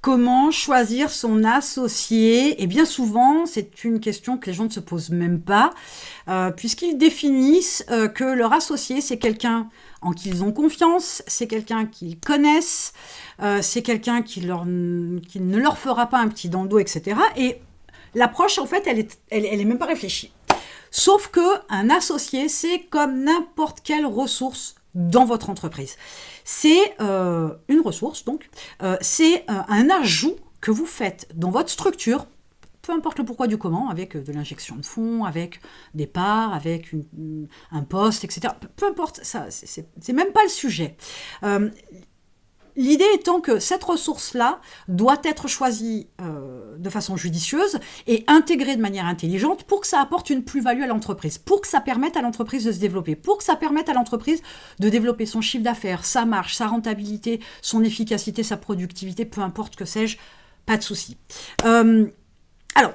Comment choisir son associé? Et bien souvent, c'est une question que les gens ne se posent même pas, puisqu'ils définissent que leur associé, c'est quelqu'un en qui ils ont confiance, c'est quelqu'un qu'ils connaissent, c'est quelqu'un qui ne leur fera pas un petit dans le dos, etc. Et l'approche, en fait, elle est même pas réfléchie. Sauf que un associé, c'est comme n'importe quelle ressource dans votre entreprise. C'est une ressource, donc, c'est un ajout que vous faites dans votre structure, peu importe le pourquoi du comment, avec de l'injection de fonds, avec des parts, avec un poste, etc. Peu importe, ça, c'est même pas le sujet. L'idée étant que cette ressource-là doit être choisie de façon judicieuse et intégrée de manière intelligente pour que ça apporte une plus-value à l'entreprise, pour que ça permette à l'entreprise de se développer, pour que ça permette à l'entreprise de développer son chiffre d'affaires, sa marge, sa rentabilité, son efficacité, sa productivité, peu importe que sais-je, pas de souci. Alors,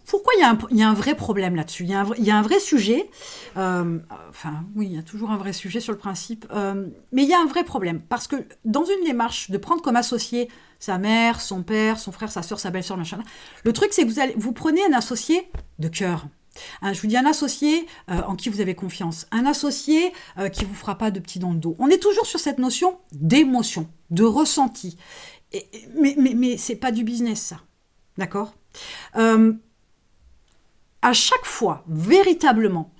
pourquoi il y a un vrai problème là-dessus? Il y a un vrai sujet. Enfin, oui, il y a toujours un vrai sujet sur le principe. Mais il y a un vrai problème. Parce que dans une démarche de prendre comme associé sa mère, son père, son frère, sa soeur, sa belle-soeur, machin, le truc, c'est que vous prenez un associé de cœur. Je vous dis un associé en qui vous avez confiance. Un associé qui ne vous fera pas de petits dans le dos. On est toujours sur cette notion d'émotion, de ressenti. Mais c'est pas du business, ça. D'accord? À chaque fois, véritablement,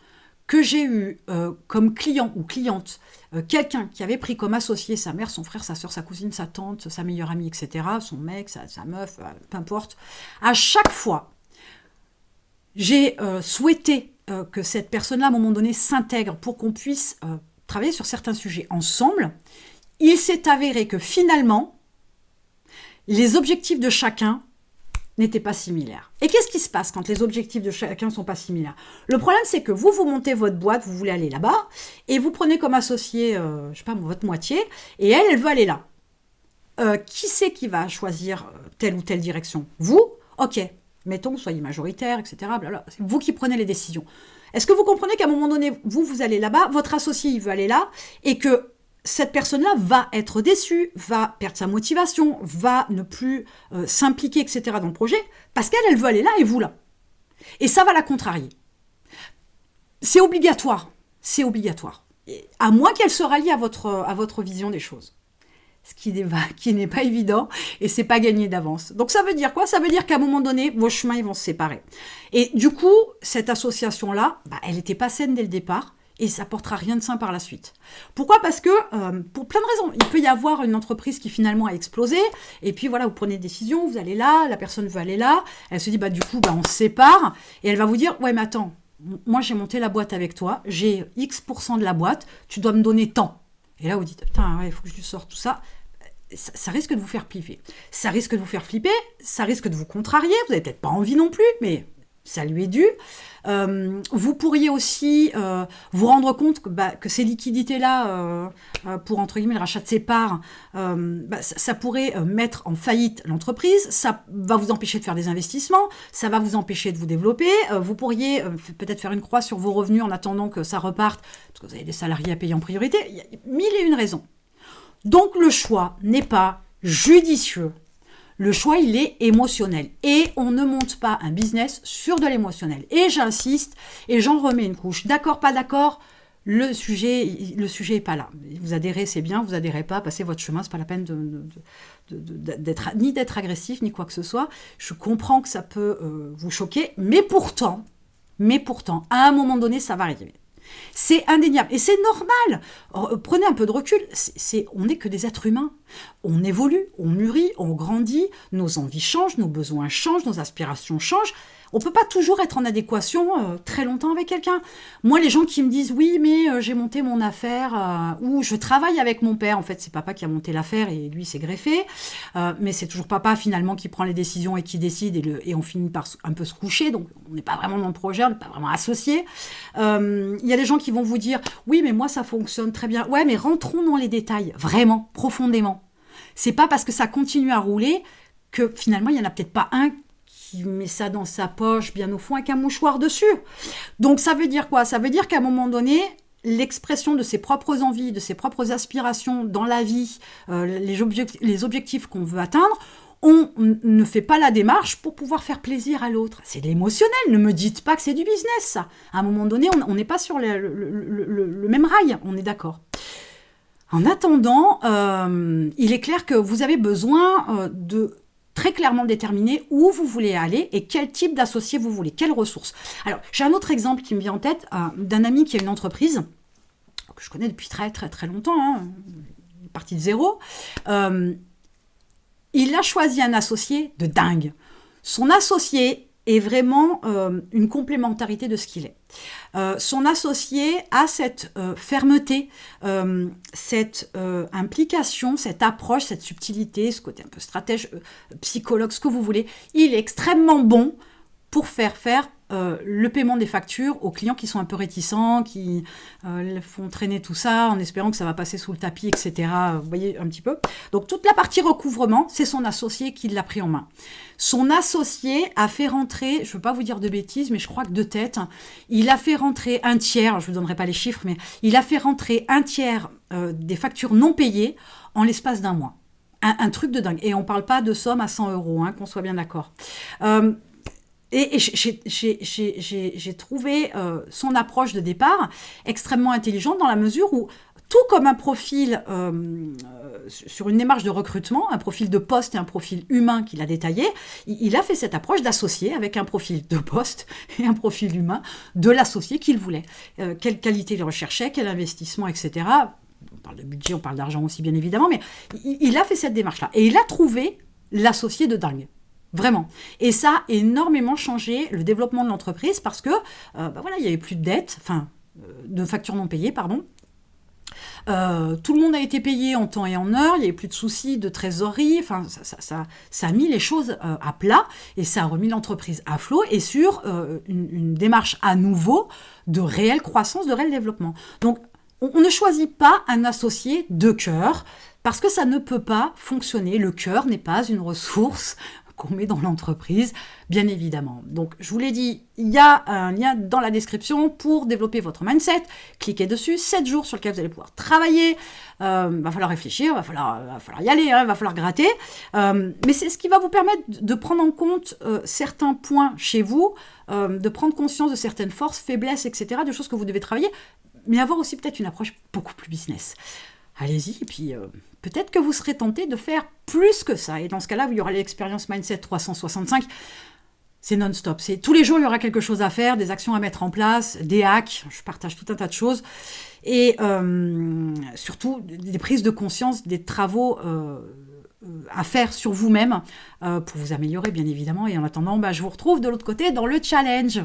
que j'ai eu comme client ou cliente quelqu'un qui avait pris comme associé sa mère, son frère, sa soeur, sa cousine, sa tante, sa meilleure amie, etc., son mec, sa meuf, peu importe, à chaque fois, j'ai souhaité que cette personne-là, à un moment donné, s'intègre pour qu'on puisse travailler sur certains sujets ensemble. Il s'est avéré que finalement, les objectifs de chacun n'étaient pas similaires. Et qu'est-ce qui se passe quand les objectifs de chacun ne sont pas similaires? Le problème, c'est que vous montez votre boîte, vous voulez aller là-bas, et vous prenez comme associé, je sais pas, votre moitié, et elle veut aller là. Qui c'est qui va choisir telle ou telle direction? Vous? Ok, mettons, soyez majoritaire, etc. Blablabla. C'est vous qui prenez les décisions. Est-ce que vous comprenez qu'à un moment donné, vous allez là-bas, votre associé, il veut aller là, et que cette personne-là va être déçue, va perdre sa motivation, va ne plus s'impliquer, etc. dans le projet, parce qu'elle, elle veut aller là et vous là. Et ça va la contrarier. C'est obligatoire. C'est obligatoire. Et à moins qu'elle se rallie à votre vision des choses. Ce qui n'est pas évident et c'est pas gagné d'avance. Donc ça veut dire quoi? Ça veut dire qu'à un moment donné, vos chemins ils vont se séparer. Et du coup, cette association-là, elle n'était pas saine dès le départ. Et ça portera rien de sain par la suite. Pourquoi? Parce que, pour plein de raisons, il peut y avoir une entreprise qui finalement a explosé, et puis voilà, vous prenez une décision, vous allez là, la personne veut aller là, elle se dit, du coup, on se sépare, et elle va vous dire, ouais, mais attends, moi j'ai monté la boîte avec toi, j'ai X% de la boîte, tu dois me donner tant. Et là, vous dites, putain, ouais, il faut que je lui sorte tout ça. Ça risque de vous faire flipper. Ça risque de vous faire flipper, ça risque de vous contrarier, vous n'avez peut-être pas envie non plus, mais ça lui est dû. Vous pourriez aussi vous rendre compte que ces liquidités-là, pour entre guillemets le rachat de ses parts, ça pourrait mettre en faillite l'entreprise, ça va vous empêcher de faire des investissements, ça va vous empêcher de vous développer, vous pourriez peut-être faire une croix sur vos revenus en attendant que ça reparte, parce que vous avez des salariés à payer en priorité, il y a mille et une raisons. Donc le choix n'est pas judicieux. Le choix, il est émotionnel. Et on ne monte pas un business sur de l'émotionnel. Et j'insiste, et j'en remets une couche. D'accord, pas d'accord, le sujet est pas là. Vous adhérez, c'est bien, vous adhérez pas, passez votre chemin, c'est pas la peine d'être agressif, ni quoi que ce soit. Je comprends que ça peut vous choquer, mais pourtant, à un moment donné, ça va arriver. C'est indéniable. Et c'est normal. Prenez un peu de recul. On n'est que des êtres humains. On évolue, on mûrit, on grandit. Nos envies changent, nos besoins changent, nos aspirations changent. On ne peut pas toujours être en adéquation très longtemps avec quelqu'un. Moi, les gens qui me disent « Oui, mais j'ai monté mon affaire ou je travaille avec mon père. » En fait, c'est papa qui a monté l'affaire et lui s'est greffé. Mais c'est toujours papa, finalement, qui prend les décisions et qui décide et on finit par un peu se coucher. Donc, on n'est pas vraiment dans le projet, on n'est pas vraiment associés. Il y a des gens qui vont vous dire « Oui, mais moi, ça fonctionne très bien. » Ouais, mais rentrons dans les détails, vraiment, profondément. C'est pas parce que ça continue à rouler que finalement, il n'y en a peut-être pas un qui met ça dans sa poche bien au fond avec un mouchoir dessus. Donc ça veut dire quoi? Ça veut dire qu'à un moment donné, l'expression de ses propres envies, de ses propres aspirations dans la vie, les objectifs qu'on veut atteindre, ne fait pas la démarche pour pouvoir faire plaisir à l'autre. C'est de l'émotionnel, ne me dites pas que c'est du business, ça. À un moment donné, on n'est pas sur le même rail, on est d'accord. En attendant, il est clair que vous avez besoin de très clairement déterminer où vous voulez aller et quel type d'associé vous voulez, quelles ressources. Alors, j'ai un autre exemple qui me vient en tête, d'un ami qui a une entreprise, que je connais depuis très très très longtemps, hein, parti de zéro. Il a choisi un associé de dingue. Son associé est vraiment une complémentarité de ce qu'il est. Son associé a cette fermeté, cette implication, cette approche, cette subtilité, ce côté un peu stratège, psychologue, ce que vous voulez. Il est extrêmement bon pour faire le paiement des factures aux clients qui sont un peu réticents, qui font traîner tout ça en espérant que ça va passer sous le tapis, etc. Vous voyez un petit peu. Donc toute la partie recouvrement, c'est son associé qui l'a pris en main. Son associé a fait rentrer, je ne veux pas vous dire de bêtises, mais je crois que de tête, il a fait rentrer un tiers, je ne vous donnerai pas les chiffres, mais il a fait rentrer un tiers des factures non payées en l'espace d'un mois. Un truc de dingue. Et on ne parle pas de somme à 100 €, hein, qu'on soit bien d'accord. Et j'ai trouvé son approche de départ extrêmement intelligente dans la mesure où, tout comme un profil sur une démarche de recrutement, un profil de poste et un profil humain qu'il a détaillé, il a fait cette approche d'associé avec un profil de poste et un profil humain de l'associé qu'il voulait. Quelle qualité il recherchait, quel investissement, etc. On parle de budget, on parle d'argent aussi bien évidemment, mais il a fait cette démarche-là. Et il a trouvé l'associé de dingue. Vraiment. Et ça a énormément changé le développement de l'entreprise parce que, voilà, il n'y avait plus de dettes, de factures non payées, pardon. Tout le monde a été payé en temps et en heure, il n'y avait plus de soucis de trésorerie, ça a mis les choses à plat et ça a remis l'entreprise à flot et sur une démarche à nouveau de réelle croissance, de réel développement. Donc, on ne choisit pas un associé de cœur parce que ça ne peut pas fonctionner. Le cœur n'est pas une ressource qu'on met dans l'entreprise, bien évidemment. Donc, je vous l'ai dit, il y a un lien dans la description pour développer votre mindset. Cliquez dessus, 7 jours sur lesquels vous allez pouvoir travailler. Va falloir réfléchir, va falloir y aller, hein, va falloir gratter. Mais c'est ce qui va vous permettre de prendre en compte certains points chez vous, de prendre conscience de certaines forces, faiblesses, etc., de choses que vous devez travailler, mais avoir aussi peut-être une approche beaucoup plus business. Allez-y, et puis peut-être que vous serez tenté de faire plus que ça. Et dans ce cas-là, il y aura l'expérience Mindset 365. C'est non-stop. Tous les jours, il y aura quelque chose à faire, des actions à mettre en place, des hacks. Je partage tout un tas de choses. Et surtout, des prises de conscience, des travaux à faire sur vous-même pour vous améliorer, bien évidemment. Et en attendant, je vous retrouve de l'autre côté dans le challenge.